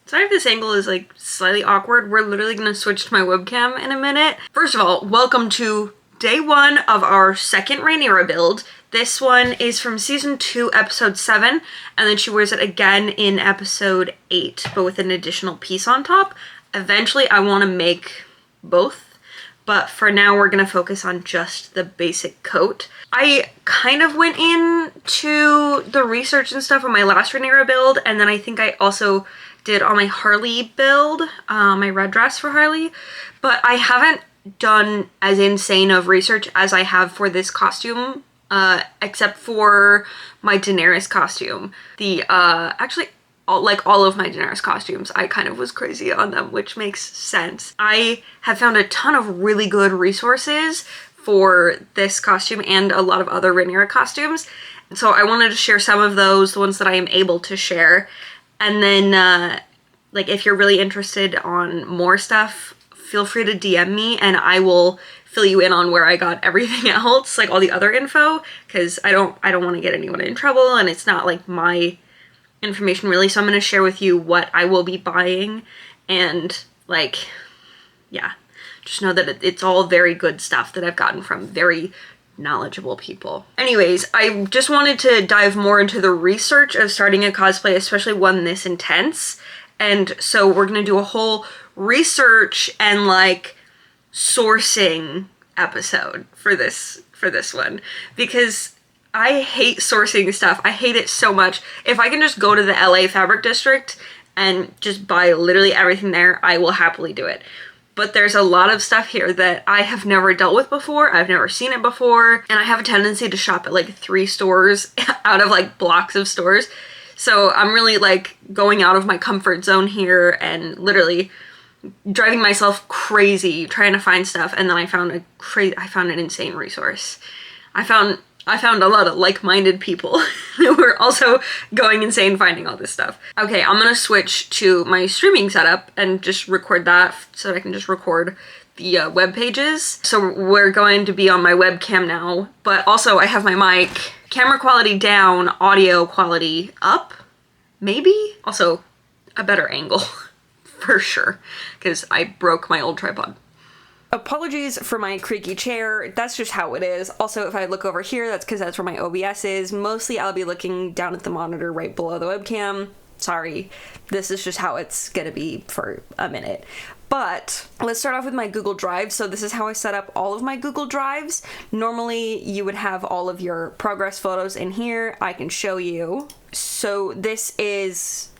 Sorry if this angle is like slightly awkward. We're literally gonna switch to my webcam in a minute. First of all, welcome to day 1 of our second Rhaenyra build. This one is from season 2, episode 7, and then she wears it again in episode 8, but with an additional piece on top. Eventually, I want to make both, but for now, we're gonna focus on just the basic coat. I kind of went into the research and stuff on my last Rhaenyra build, and then I think I also did on my Harley build, my red dress for Harley, but I haven't done as insane of research as I have for this costume, except for my Daenerys costume. Actually, all of my Daenerys costumes, I kind of was crazy on them, which makes sense. I have found a ton of really good resources for this costume and a lot of other Rhaenyra costumes, so I wanted to share some of those, the ones that I am able to share. And then, like, if you're really interested on more stuff, feel free to DM me and I will fill you in on where I got everything else, like all the other info, because I don't want to get anyone in trouble, and it's not like my information really, so I'm going to share with you what I will be buying, and like, yeah, just know that it's all very good stuff that I've gotten from very knowledgeable people. Anyways, I just wanted to dive more into the research of starting a cosplay, especially one this intense. And so we're gonna do a whole research and like sourcing episode for this one, because I hate sourcing stuff. I hate it so much. If I can just go to the LA Fabric District and just buy literally everything there, I will happily do it. But there's a lot of stuff here that I have never dealt with before, I've never seen it before, and I have a tendency to shop at like 3 stores out of like blocks of stores. So I'm really like going out of my comfort zone here and literally driving myself crazy trying to find stuff, and then I found an insane resource. I found a lot of like-minded people who were also going insane finding all this stuff. Okay, I'm gonna switch to my streaming setup and just record that so that I can just record the web pages. So we're going to be on my webcam now, but also I have my mic, camera quality down, audio quality up, maybe? Also, a better angle, for sure, because I broke my old tripod. Apologies for my creaky chair, that's just how it is. Also, if I look over here, that's because that's where my OBS is. Mostly I'll be looking down at the monitor right below the webcam. Sorry, this is just how it's gonna be for a minute. But let's start off with my Google Drive. So this is how I set up all of my Google Drives. Normally you would have all of your progress photos in here. I can show you. So this is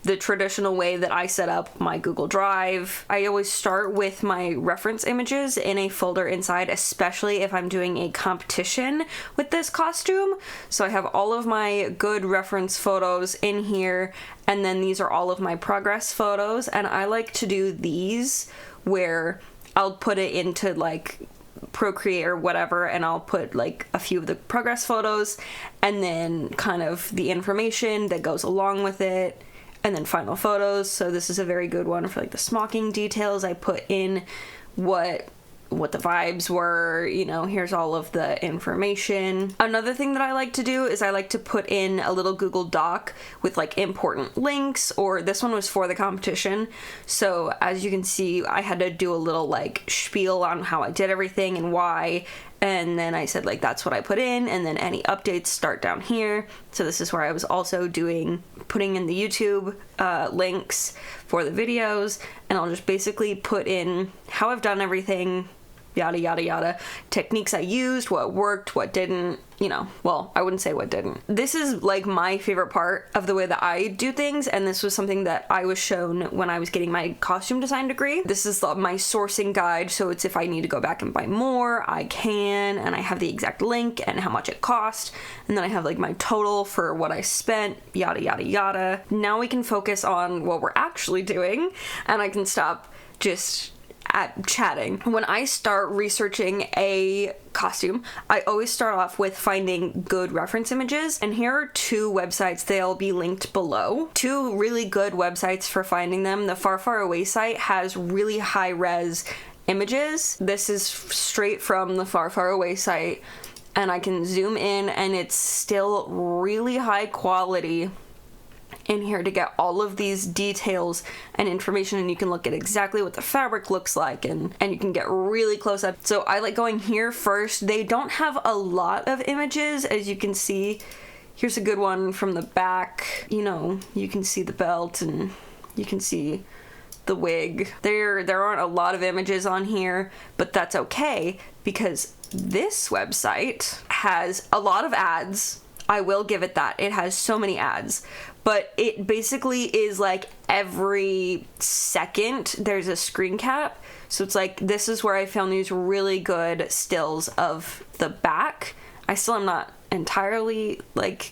the traditional way that I set up my Google Drive. I always start with my reference images in a folder inside, especially if I'm doing a competition with this costume. So I have all of my good reference photos in here, and then these are all of my progress photos, and I like to do these where I'll put it into like Procreate or whatever, and I'll put like a few of the progress photos and then kind of the information that goes along with it, and then final photos. So this is a very good one for like the smocking details. I put in what the vibes were, you know, here's all of the information. Another thing that I like to do is I like to put in a little Google Doc with like important links, or this one was for the competition. So as you can see, I had to do a little like spiel on how I did everything and why. And then I said like that's what I put in, and then any updates start down here. So this is where I was also putting in the YouTube links for the videos, and I'll just basically put in how I've done everything, yada yada yada, techniques I used, what worked, what didn't, you know, well, I wouldn't say what didn't. This is like my favorite part of the way that I do things, and this was something that I was shown when I was getting my costume design degree. This is my sourcing guide, so it's if I need to go back and buy more, I can, and I have the exact link and how much it cost, and then I have like my total for what I spent, yada yada yada. Now we can focus on what we're actually doing, and I can stop just at chatting. When I start researching a costume, I always start off with finding good reference images, and here are 2 websites. They'll be linked below. 2 really good websites for finding them. The Far Far Away site has really high res images. This is straight from the Far Far Away site, and I can zoom in and it's still really high quality in here to get all of these details and information, and you can look at exactly what the fabric looks like, and you can get really close up. So I like going here first. They don't have a lot of images, as you can see. Here's a good one from the back. You know, you can see the belt and you can see the wig. There aren't a lot of images on here, but that's okay because this website has a lot of ads. I will give it that. It has so many ads, but it basically is like every second there's a screen cap. So it's like, this is where I found these really good stills of the back. I still am not entirely like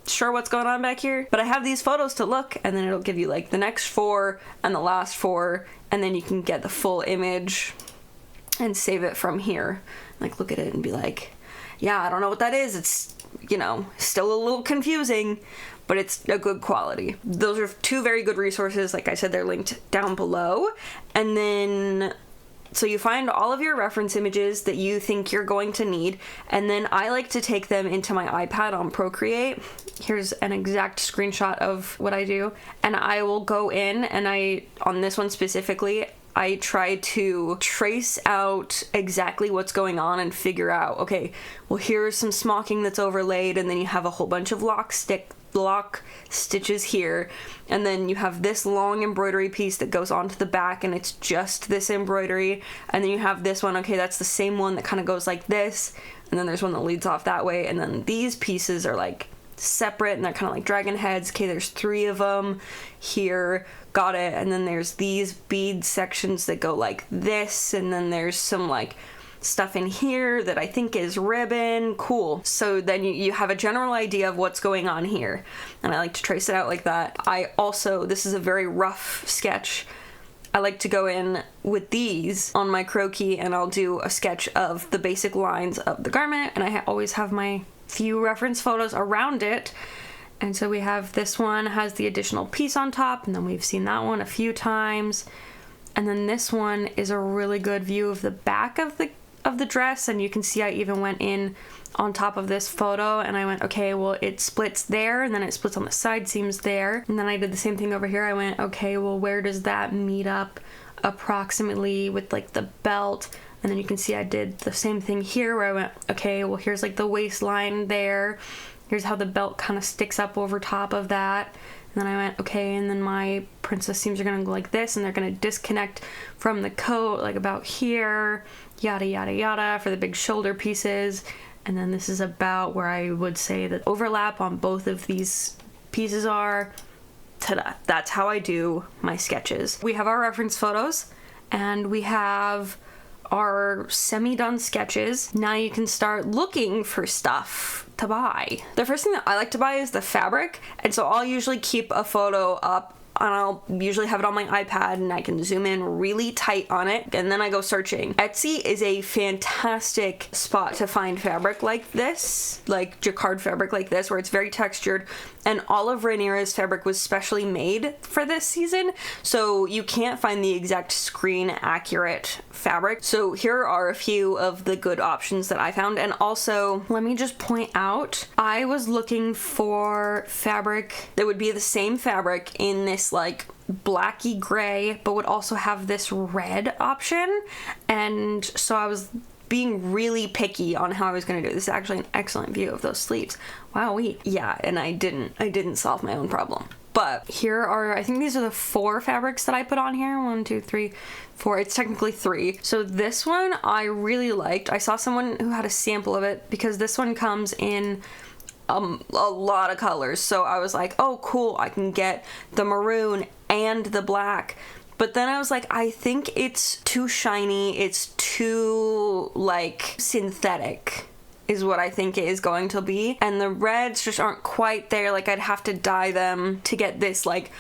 sure what's going on back here, but I have these photos to look, and then it'll give you like the next 4 and the last 4, and then you can get the full image and save it from here. Like look at it and be like, yeah, I don't know what that is. It's, you know, still a little confusing, but it's a good quality. Those are 2 very good resources. Like I said, they're linked down below. And then so you find all of your reference images that you think you're going to need, and then I like to take them into my iPad on Procreate. Here's an exact screenshot of what I do, and I will go in and on this one specifically, I try to trace out exactly what's going on and figure out, okay, well here's some smocking that's overlaid, and then you have a whole bunch of lock stitches here, and then you have this long embroidery piece that goes onto the back, and it's just this embroidery, and then you have this one, okay, that's the same one that kind of goes like this, and then there's one that leads off that way, and then these pieces are like separate, and they're kind of like dragon heads. Okay, there's 3 of them here, got it. And then there's these bead sections that go like this, and then there's some like stuff in here that I think is ribbon. Cool. So then you have a general idea of what's going on here, and I like to trace it out like that. I also, this is a very rough sketch, I like to go in with these on my Croquis, and I'll do a sketch of the basic lines of the garment, and I always have my few reference photos around it. And so we have this one has the additional piece on top, and then we've seen that one a few times, and then this one is a really good view of the back of the dress, and you can see I even went in on top of this photo, and I went, okay, well it splits there, and then it splits on the side seams there, and then I did the same thing over here. I went, okay, well where does that meet up approximately with like the belt? And then you can see I did the same thing here, where I went, okay, well here's like the waistline there, here's how the belt kind of sticks up over top of that. And then I went, okay, and then my princess seams are gonna go like this, and they're gonna disconnect from the coat like about here, yada yada yada, for the big shoulder pieces. And then this is about where I would say that overlap on both of these pieces are. Ta-da! That's how I do my sketches. We have our reference photos, and we have our semi-done sketches. Now you can start looking for stuff to buy. The first thing that I like to buy is the fabric, and so I'll usually keep a photo up, and I'll usually have it on my iPad, and I can zoom in really tight on it, and then I go searching. Etsy is a fantastic spot to find fabric like this, like jacquard fabric like this, where it's very textured, and all of Rhaenyra's fabric was specially made for this season, so you can't find the exact screen accurate fabric. So here are a few of the good options that I found. And also, let me just point out, I was looking for fabric that would be the same fabric in this like blacky gray, but would also have this red option, and so I was being really picky on how I was going to do it. This is actually an excellent view of those sleeves. Wowee. Yeah, and I didn't solve my own problem. But here are, I think these are the 4 fabrics that I put on here. 1, 2, 3, 4. It's technically 3. So this one I really liked. I saw someone who had a sample of it, because this one comes in a lot of colors. So I was like, oh cool, I can get the maroon and the black. But then I was like, I think it's too shiny, it's too like synthetic is what I think it is going to be, and the reds just aren't quite there. Like I'd have to dye them to get this like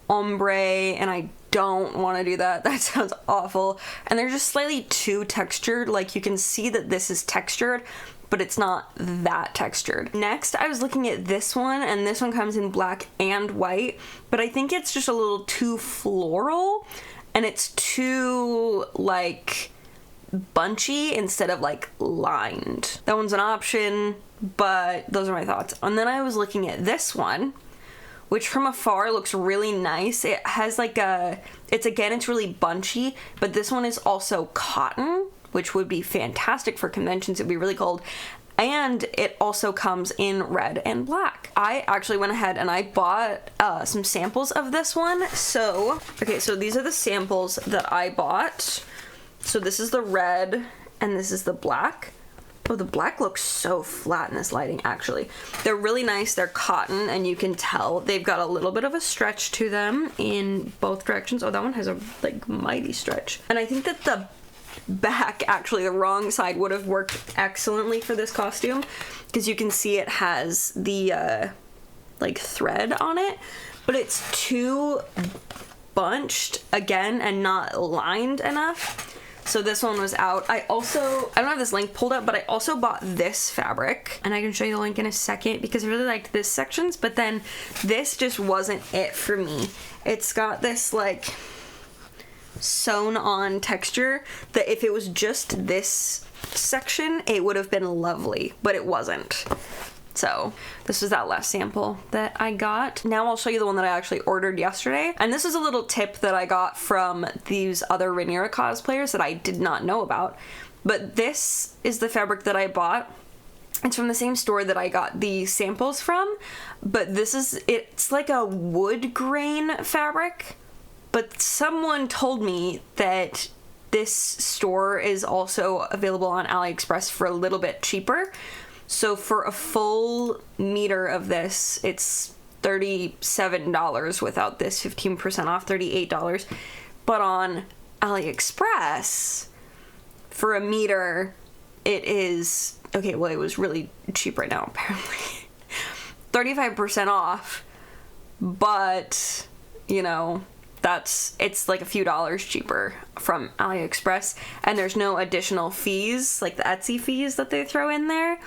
ombre, and I don't want to do that. That sounds awful. And they're just slightly too textured. Like you can see that this is textured, but it's not that textured. Next, I was looking at this one, and this one comes in black and white, but I think it's just a little too floral, and it's too like bunchy instead of like lined. That one's an option, but those are my thoughts. And then I was looking at this one, which from afar looks really nice. It has like it's really bunchy, but this one is also cotton, which would be fantastic for conventions. It'd be really cold. And it also comes in red and black. I actually went ahead and I bought some samples of this one. So these are the samples that I bought. So this is the red and this is the black. Oh, the black looks so flat in this lighting, actually. They're really nice. They're cotton, and you can tell they've got a little bit of a stretch to them in both directions. Oh, that one has a, like, mighty stretch. And I think that the back, actually, the wrong side would have worked excellently for this costume, because you can see it has the, like, thread on it, but it's too bunched, again, and not lined enough. So this one was out. I don't have this link pulled up, but I also bought this fabric, and I can show you the link in a second because I really liked this sections, but then this just wasn't it for me. It's got this like sewn on texture that if it was just this section, it would have been lovely, but it wasn't. So this was that last sample that I got. Now I'll show you the one that I actually ordered yesterday. And this is a little tip that I got from these other Rhaenyra cosplayers that I did not know about. But this is the fabric that I bought. It's from the same store that I got the samples from. But it's like a wood grain fabric. But someone told me that this store is also available on AliExpress for a little bit cheaper. So for a full meter of this, it's $37 without this 15% off, $38. But on AliExpress, for a meter, it is, okay, well, it was really cheap right now, apparently. 35% off, but, you know, it's like a few dollars cheaper from AliExpress, and there's no additional fees, like the Etsy fees that they throw in there.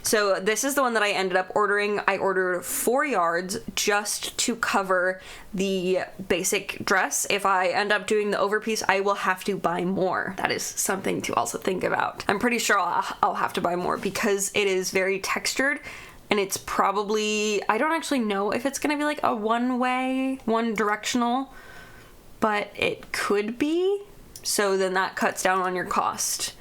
So this is the one that I ended up ordering. I ordered 4 yards just to cover the basic dress. If I end up doing the overpiece, I will have to buy more. That is something to also think about. I'm pretty sure I'll have to buy more because it is very textured, and it's probably, I don't actually know if it's gonna be like a one directional, but it could be. So then that cuts down on your cost.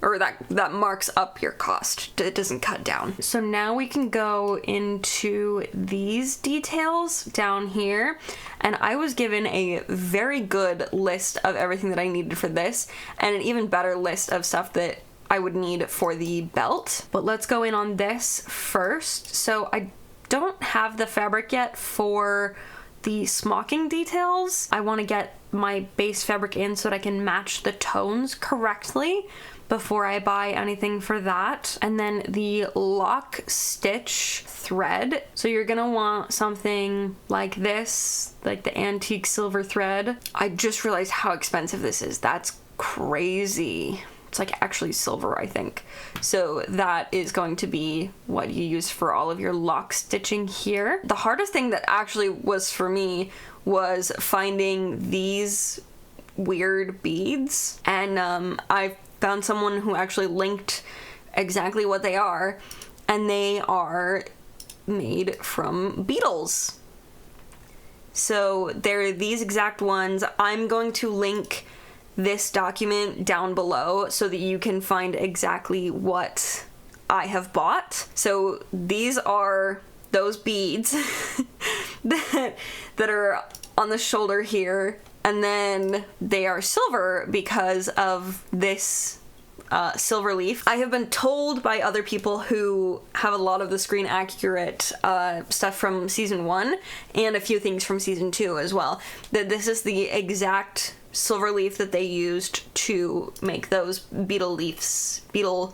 Or that marks up your cost. It doesn't cut down. So now we can go into these details down here. And I was given a very good list of everything that I needed for this, and an even better list of stuff that I would need for the belt. But let's go in on this first. So I don't have the fabric yet for the smocking details. I want to get my base fabric in so that I can match the tones correctly before I buy anything for that. And then the lock stitch thread. So you're gonna want something like this, like the antique silver thread. I just realized how expensive this is. That's crazy. It's like actually silver, I think. So that is going to be what you use for all of your lock stitching here. The hardest thing that actually was for me was finding these weird beads. And I found someone who actually linked exactly what they are, and they are made from beetles. So they're these exact ones. I'm going to link this document down below so that you can find exactly what I have bought. So these are those beads that are on the shoulder here, and then they are silver because of this silver leaf. I have been told by other people who have a lot of the screen accurate stuff from season 1 and a few things from season 2 as well, that this is the exact silver leaf that they used to make those beetle beads. Oh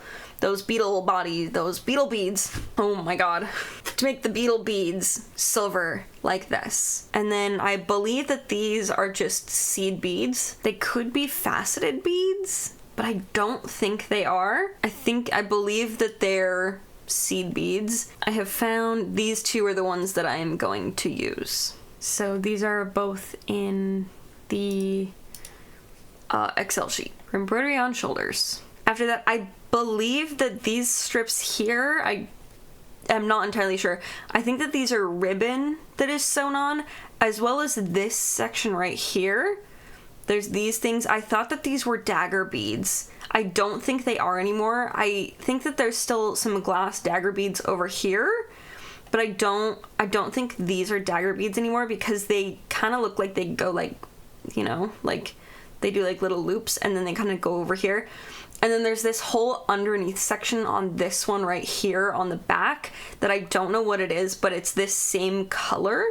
my god. To make the beetle beads silver like this. And then I believe that these are just seed beads. They could be faceted beads, but I don't think they are. I believe that they're seed beads. I have found these two are the ones that I am going to use. So these are both in the Excel sheet. Embroidery on shoulders. After that, I believe that these strips here, I am not entirely sure. I think that these are ribbon that is sewn on, as well as this section right here. There's these things. I thought that these were dagger beads. I don't think they are anymore. I think that there's still some glass dagger beads over here, but I don't think these are dagger beads anymore, because they kind of look like they go like, you know, like they do like little loops and then they kind of go over here. And then there's this whole underneath section on this one right here on the back that I don't know what it is, but it's this same color.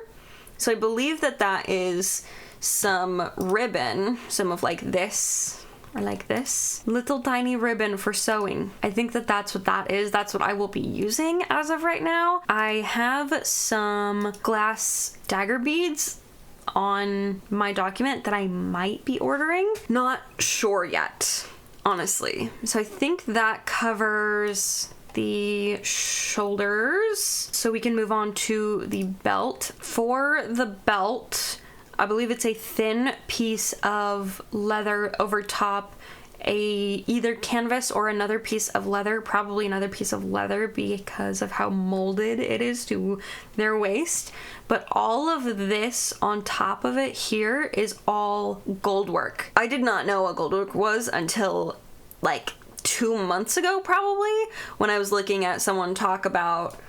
So I believe that that is some ribbon, some of like this, or like this little tiny ribbon for sewing. I think that that's what that is. That's what I will be using as of right now. I have some glass dagger beads on my document that I might be ordering. Not sure yet, honestly. So I think that covers the shoulders. So we can move on to the belt. For the belt, I believe it's a thin piece of leather over top either canvas or another piece of leather, probably another piece of leather because of how molded it is to their waist. But all of this on top of it here is all gold work. I did not know what gold work was until like 2 months ago, probably, when I was looking at someone talk about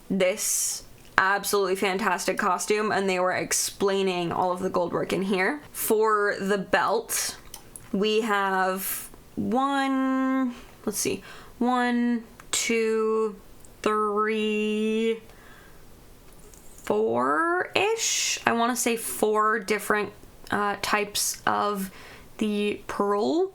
this absolutely fantastic costume and they were explaining all of the gold work in here. For the belt, we have one, 2, 3, 4-ish. I want to say 4 different types of the pearl.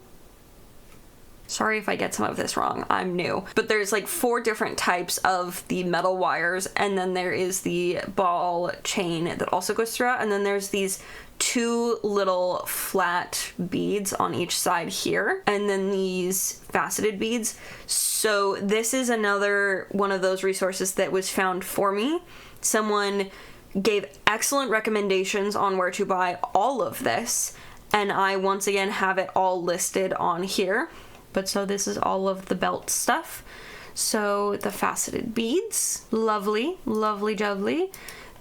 Sorry if I get some of this wrong, I'm new. But there's like 4 different types of the metal wires, and then there is the ball chain that also goes throughout, and then there's these 2 little flat beads on each side here, and then these faceted beads. So this is another one of those resources that was found for me. Someone gave excellent recommendations on where to buy all of this, and I once again have it all listed on here. But so this is all of the belt stuff. So the faceted beads, lovely, lovely jubbly.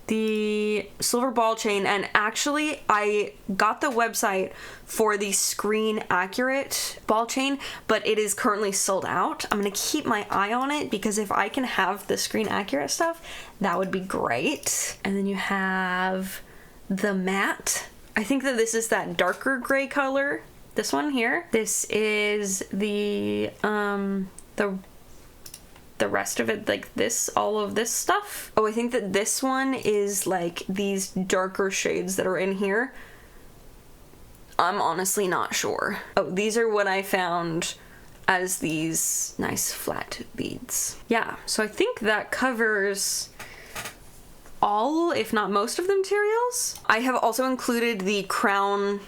The silver ball chain, and actually I got the website for the screen accurate ball chain, but it is currently sold out. I'm gonna keep my eye on it, because if I can have the screen accurate stuff, that would be great. And then you have the matte. I think that this is that darker gray color. This one here. This is the rest of it, like this, all of this stuff. Oh, I think that this one is like these darker shades that are in here. I'm honestly not sure. Oh, these are what I found as these nice flat beads. Yeah, so I think that covers all, if not most of the materials. I have also included the crown,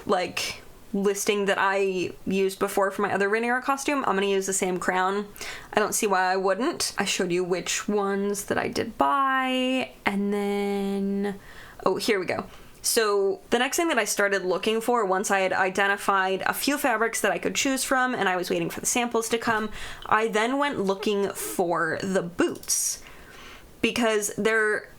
like, listing that I used before for my other Rhaenyra costume. I'm gonna use the same crown. I don't see why I wouldn't. I showed you which ones that I did buy, and then, oh, here we go. So the next thing that I started looking for, once I had identified a few fabrics that I could choose from and I was waiting for the samples to come, I then went looking for the boots, because they're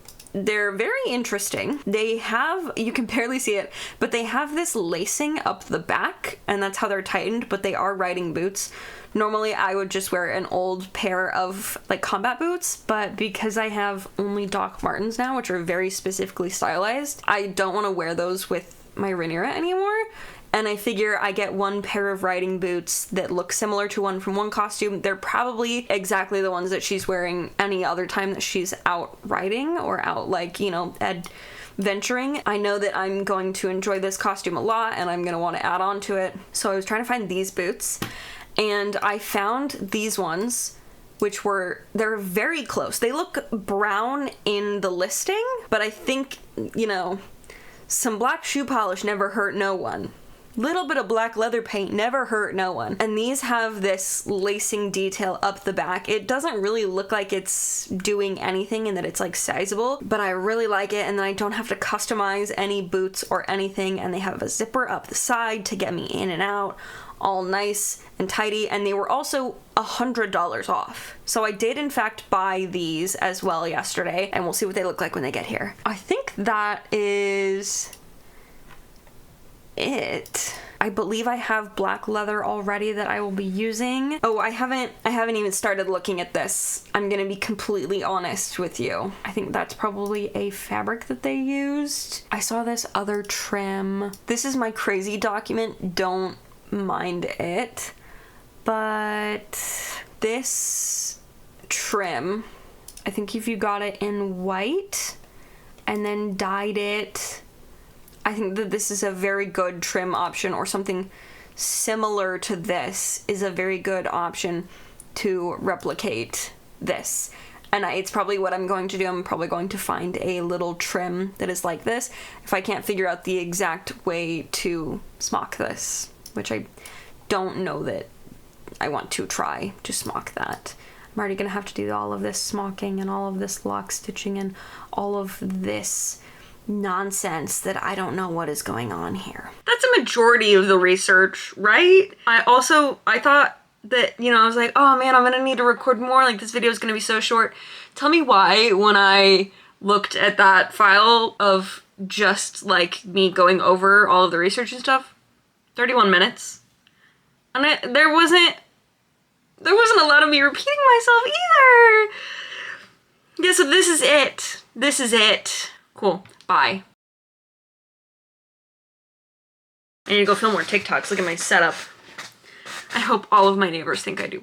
very interesting. They have, you can barely see it, but they have this lacing up the back, and that's how they're tightened, but they are riding boots. Normally I would just wear an old pair of like combat boots, but because I have only Doc Martens now, which are very specifically stylized, I don't want to wear those with my Rhaenyra anymore. And I figure I get one pair of riding boots that look similar to one from one costume. They're probably exactly the ones that she's wearing any other time that she's out riding or out, like, you know, adventuring. I know that I'm going to enjoy this costume a lot and I'm going to want to add on to it. So I was trying to find these boots, and I found these ones, which they're very close. They look brown in the listing, but I think, you know, some black shoe polish never hurt no one. Little bit of black leather paint never hurt no one. And these have this lacing detail up the back. It doesn't really look like it's doing anything and that it's like sizable, but I really like it, and then I don't have to customize any boots or anything, and they have a zipper up the side to get me in and out, all nice and tidy. And they were also $100 off. So I did in fact buy these as well yesterday, and we'll see what they look like when they get here. I think that is it. I believe I have black leather already that I will be using. Oh, I haven't even started looking at this. I'm gonna be completely honest with you. I think that's probably a fabric that they used. I saw this other trim. This is my crazy document, don't mind it. But this trim, I think if you got it in white and then dyed it, I think that this is a very good trim option, or something similar to this is a very good option to replicate this. And it's probably what I'm going to do. I'm probably going to find a little trim that is like this if I can't figure out the exact way to smock this, which I don't know that I want to try to smock that. I'm already gonna have to do all of this smocking and all of this lock stitching and all of this nonsense that I don't know what is going on here. That's a majority of the research, right? I thought that, you know, I was like, oh man, I'm gonna need to record more, like this video is gonna be so short. Tell me why, when I looked at that file of just like me going over all of the research and stuff, 31 minutes. And there wasn't a lot of me repeating myself either. Yeah, so this is it. This is it. Cool. Bye. I need to go film more TikToks. Look at my setup. I hope all of my neighbors think I do